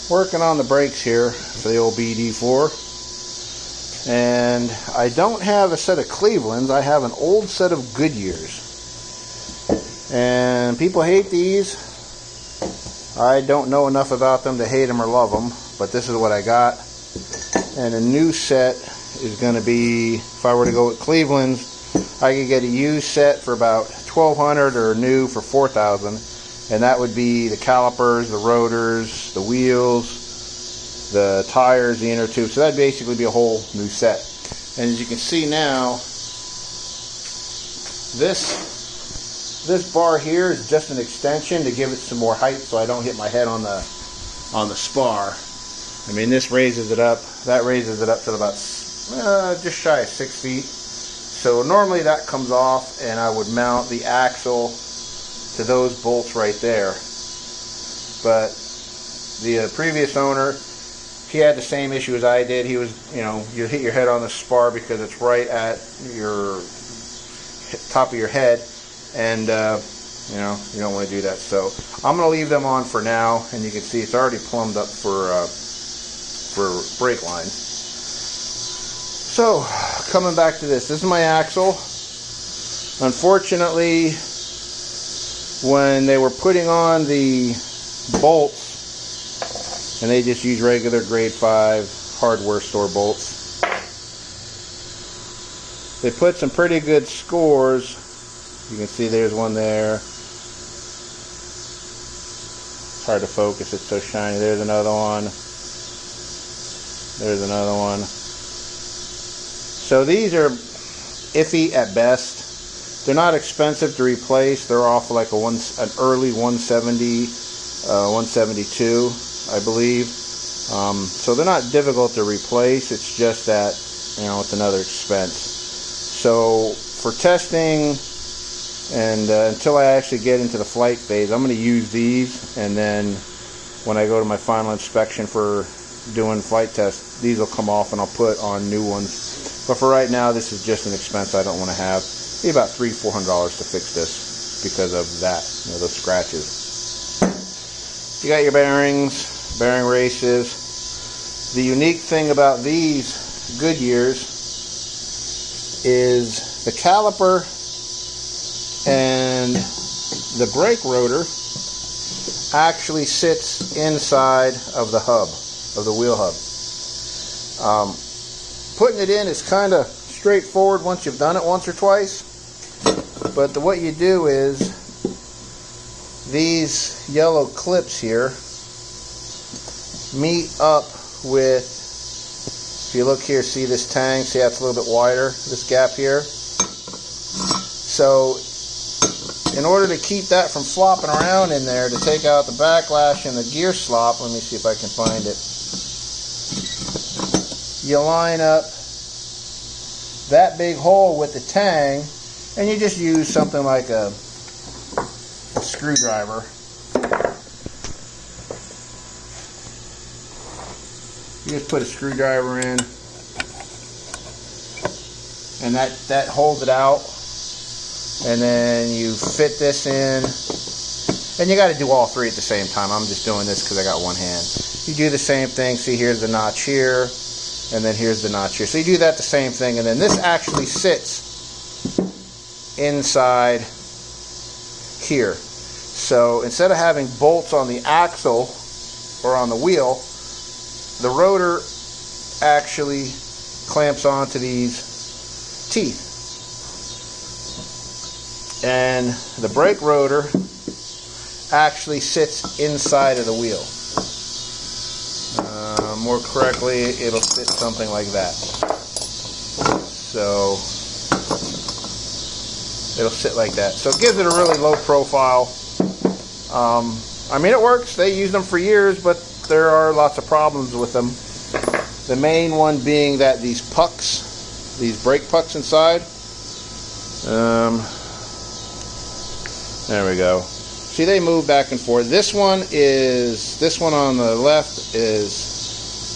Working on the brakes here for the old BD4. And I don't have a set of Clevelands, I have an old set of GoodYears. And people hate these. I don't know enough about them to hate them or love them, but this is what I got. And a new set is going to be, if I were to go with Cleveland's, I could get a used set for about $1,200 or new for $4,000. And that would be the calipers, the rotors, the wheels, the tires, the inner tube. So that'd basically be a whole new set. And as you can see now, this bar here is just an extension to give it some more height so I don't hit my head on the spar. I mean, this raises it up. That raises it up to about just shy of 6 feet. So normally that comes off, and I would mount the axle to those bolts right there. But the previous owner, he had the same issue as I did. He was, you hit your head on the spar because it's right at your top of your head, and you don't want to do that. So I'm going to leave them on for now, and you can see it's already plumbed up for brake lines. So coming back to this is my axle. Unfortunately, when they were putting on the bolts, and they just use regular grade 5 hardware store bolts, they put some pretty good scores. You can see there's one there. It's hard to focus, it's so shiny. There's another one. There's another one. So these are iffy at best. They're not expensive to replace. They're off like an early 170, 172, I believe. So they're not difficult to replace. It's just that, it's another expense. So for testing, and until I actually get into the flight phase, I'm going to use these, and then when I go to my final inspection for doing flight tests, these will come off and I'll put on new ones. But for right now, this is just an expense I don't want to have. It'd be about $300-400 to fix this because of that, those scratches. You got your bearings, bearing races. The unique thing about these GoodYears is the caliper and the brake rotor actually sits inside of the hub, of the wheel hub. Putting it in is kind of straightforward once you've done it once or twice, but what you do is these yellow clips here meet up with, if you look here, see this tang, see how it's a little bit wider, this gap here. So in order to keep that from flopping around in there, to take out the backlash and the gear slop, let me see if I can find it. You line up that big hole with the tang, and you just use something like a screwdriver. You just put a screwdriver in, and that holds it out, and then you fit this in, and you got to do all three at the same time. I'm just doing this because I got one hand. You do the same thing. See, here's the notch here, and then here's the notch here. So you do that the same thing, and then this actually sits inside here. So instead of having bolts on the axle or on the wheel, the rotor actually clamps onto these teeth. And the brake rotor actually sits inside of the wheel. More correctly, it'll sit something like that. So it'll sit like that. So it gives it a really low profile. I mean, it works. They use them for years, but there are lots of problems with them. The main one being that these pucks, these brake pucks inside, there we go. See, they move back and forth. This one on the left is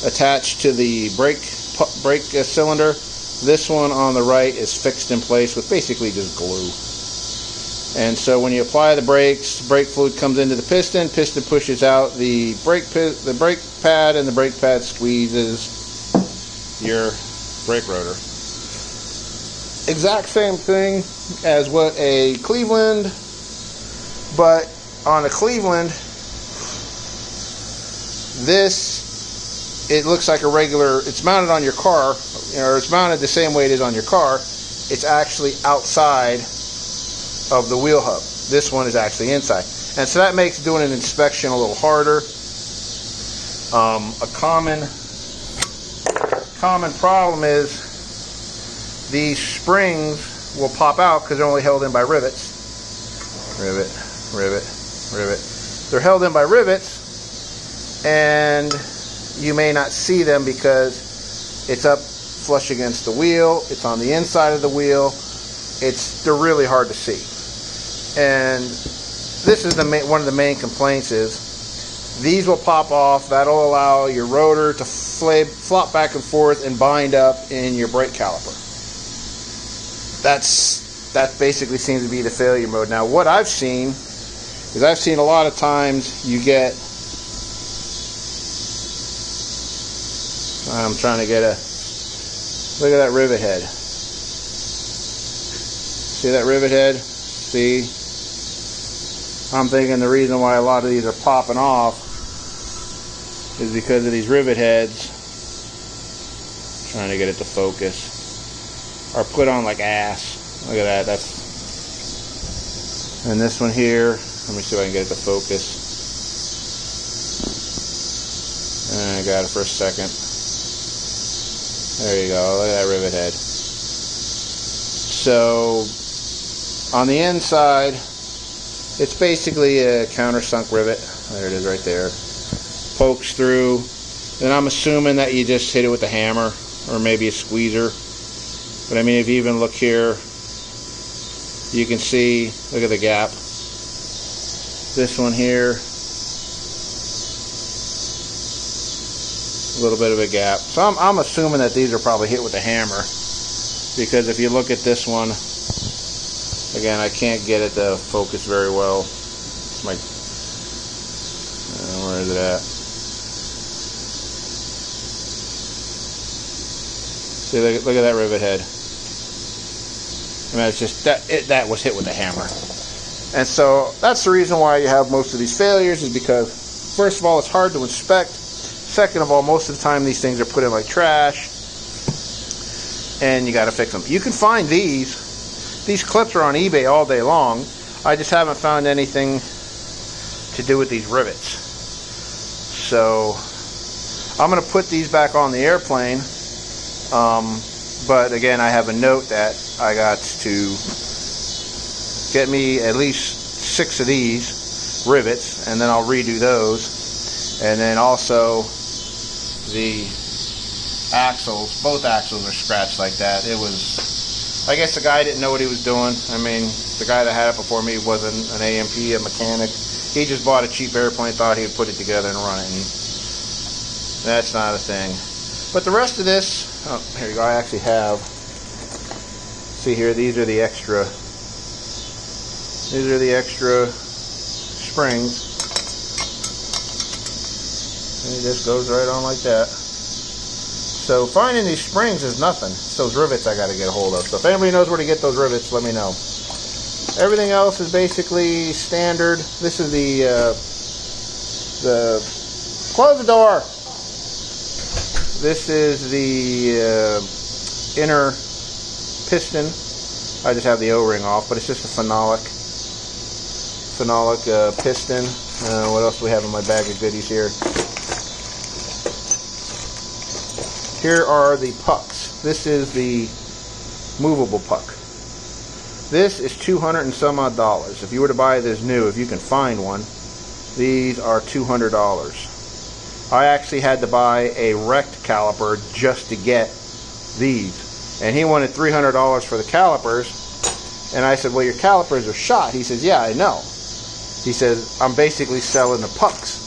attached to the brake cylinder. This one on the right is fixed in place with basically just glue. And so when you apply the brakes, brake fluid comes into the piston pushes out the brake pad, and the brake pad squeezes your brake rotor. Exact same thing as what a Cleveland, but on a Cleveland, this, it looks like a regular, it's mounted on your car, or it's mounted the same way it is on your car. It's actually outside of the wheel hub. This one is actually inside. And so that makes doing an inspection a little harder. A common problem is these springs will pop out because they're only held in by rivets. Rivet, rivet, rivet. They're held in by rivets, and you may not see them because it's up flush against the wheel, it's on the inside of the wheel, they're really hard to see. And this is one of the main complaints is these will pop off. That'll allow your rotor to flop back and forth and bind up in your brake caliper. That basically seems to be the failure mode. Now what I've seen is a lot of times you get, I'm trying to get look at that rivet head. See that rivet head? See? I'm thinking the reason why a lot of these are popping off is because of these rivet heads. Trying to get it to focus. Are put on like ass. Look at that. And this one here, let me see if I can get it to focus. I got it for a second. There you go. Look at that rivet head. So on the inside, it's basically a countersunk rivet. There it is right there. Pokes through. And I'm assuming that you just hit it with a hammer or maybe a squeezer. But I mean, if you even look here, you can see, look at the gap. This one here, a little bit of a gap. So I'm assuming that these are probably hit with a hammer, because if you look at this one, again, I can't get it to focus very well. It's my, where is it at? See, look at that rivet head. I mean, it's just that was hit with a hammer. And so that's the reason why you have most of these failures, is because, first of all, it's hard to inspect. Second of all, most of the time these things are put in like trash, and you got to fix them. You can find these clips are on eBay all day long. I just haven't found anything to do with these rivets. So I'm going to put these back on the airplane. But again, I have a note that I got to get me at least 6 of these rivets, and then I'll redo those. And then also the axles, both axles are scratched like that. It was, I guess the guy didn't know what he was doing. I mean, the guy that had it before me wasn't an AMP, a mechanic. He just bought a cheap airplane, thought he would put it together and run it, and that's not a thing. But the rest of this, oh, here you go, I actually have, see here, these are the extra springs. And it just goes right on like that. So finding these springs is nothing. It's those rivets I got to get a hold of. So if anybody knows where to get those rivets, let me know. Everything else is basically standard. This is close the door. This is the inner piston. I just have the O-ring off, but it's just a phenolic piston. What else do we have in my bag of goodies here? Here are the pucks. This is the movable puck. This is $200 and some odd. If you were to buy this new, if you can find one, these are $200. I actually had to buy a wrecked caliper just to get these. And he wanted $300 for the calipers. And I said, well, your calipers are shot. He says, yeah, I know. He says, I'm basically selling the pucks.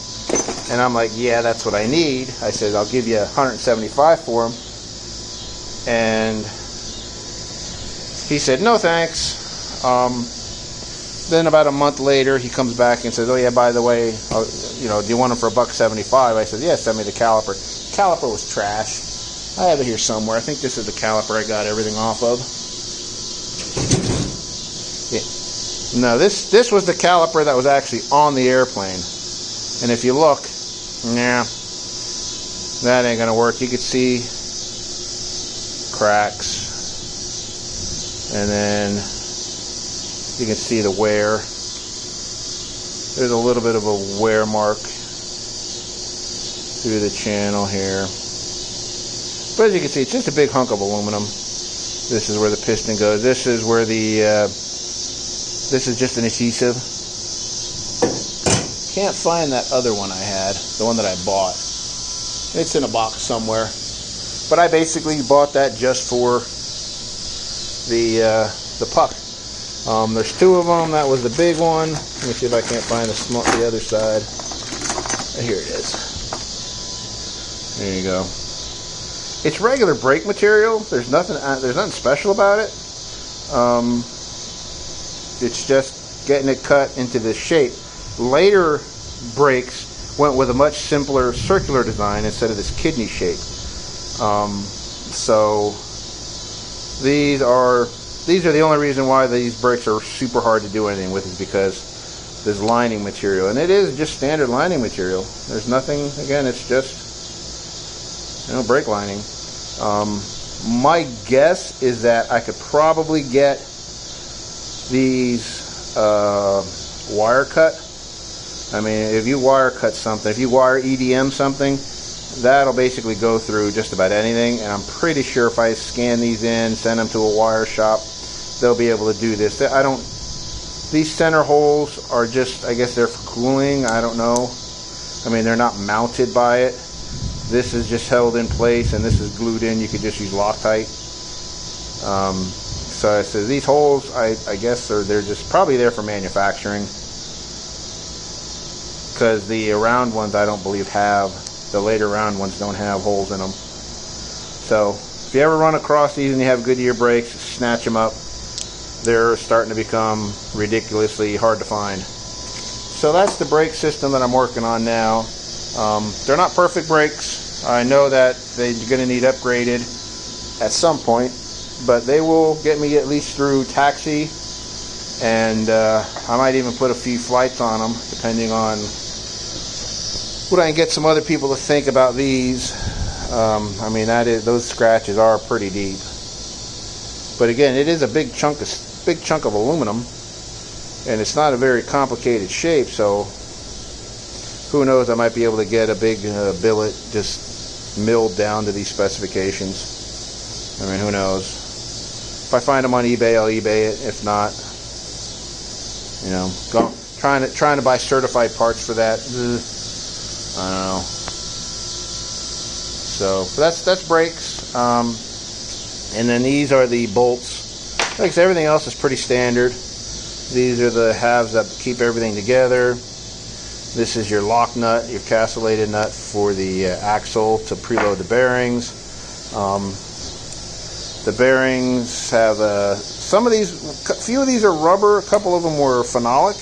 And I'm like, yeah, that's what I need. I said, I'll give you $175 for them. And he said, no thanks. Then about a month later, he comes back and says, "Oh yeah, by the way, you know, do you want them for $1.75?" I said, "Yeah, send me the caliper." Caliper was trash. I have it here somewhere. I think this is the caliper I got everything off of. Yeah. No, this was the caliper that was actually on the airplane. And if you look, yeah, that ain't gonna work. You could see cracks, and then you can see the wear. There's a little bit of a wear mark through the channel here. But as you can see, it's just a big hunk of aluminum. This is where the piston goes. This is where the, this is just an adhesive. Can't find that other one I had, the one that I bought. It's in a box somewhere. But I basically bought that just for the puck. There's two of them. That was the big one. Let me see if I can't find the other side. Here it is. There you go. It's regular brake material. There's nothing special about it. It's just getting it cut into this shape. Later brakes went with a much simpler circular design instead of this kidney shape. So these are the only reason why these brakes are super hard to do anything with, is because there's lining material, and it is just standard lining material. There's nothing, again, it's just, you know, brake lining. My guess is that I could probably get these wire cut. I mean, if you wire cut something, if you wire EDM something, that'll basically go through just about anything. And I'm pretty sure if I scan these in, send them to a wire shop, they'll be able to do this. These center holes are just, I guess they're for cooling. I don't know. I mean, they're not mounted by it. This is just held in place, and this is glued in. You could just use Loctite. So I said these holes, I guess they're just probably there for manufacturing, because the round ones I don't believe have, the later round ones don't have holes in them. So if you ever run across these and you have Goodyear brakes, snatch them up. They're starting to become ridiculously hard to find. So that's the brake system that I'm working on now. They're not perfect brakes. I know that they're going to need upgraded at some point, but they will get me at least through taxi, and I might even put a few flights on them, depending on what I can get some other people to think about these. I mean, those scratches are pretty deep, but again, it is a big chunk of aluminum, and it's not a very complicated shape, so who knows, I might be able to get a big billet just milled down to these specifications. I mean, who knows? If I find them on eBay, I'll eBay it. If not, you know, trying to buy certified parts for that, I don't know. So that's brakes. And then these are the bolts. Like I said, everything else is pretty standard. These are the halves that keep everything together. This is your lock nut, your castellated nut for the axle to preload the bearings. The bearings have few of these are rubber, a couple of them were phenolic,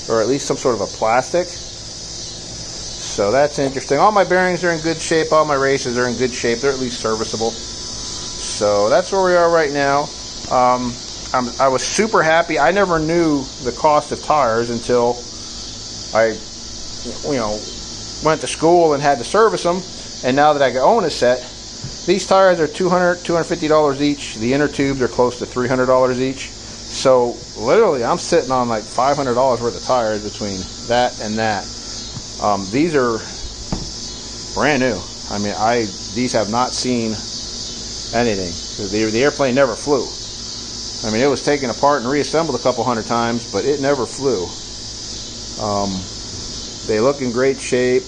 or at least some sort of a plastic. So that's interesting. All my bearings are in good shape, all my races are in good shape, they're at least serviceable. So that's where we are right now. I was super happy. I never knew the cost of tires until I, went to school and had to service them, and now that I own a set, these tires are $250 each. The inner tubes are close to $300 each. So literally, I'm sitting on like $500 worth of tires between that and that. These are brand new. I mean, these have not seen anything. The airplane never flew. I mean, it was taken apart and reassembled a couple hundred times, but it never flew. They look in great shape.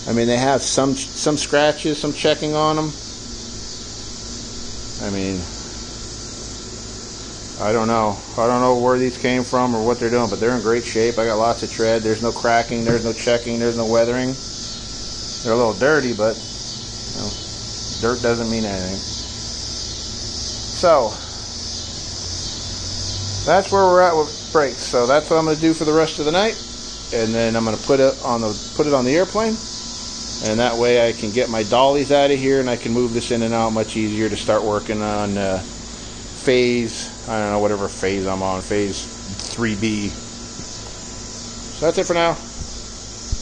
I mean, they have some scratches, some checking on them. I mean, I don't know where these came from or what they're doing, but they're in great shape. I got lots of tread. There's no cracking, there's no checking, there's no weathering. They're a little dirty, but dirt doesn't mean anything. So that's where we're at with brakes. So that's what I'm going to do for the rest of the night, and then I'm going to put it on the airplane, and that way I can get my dollies out of here and I can move this in and out much easier to start working on phase, I don't know, whatever phase I'm on, phase 3B. So that's it for now.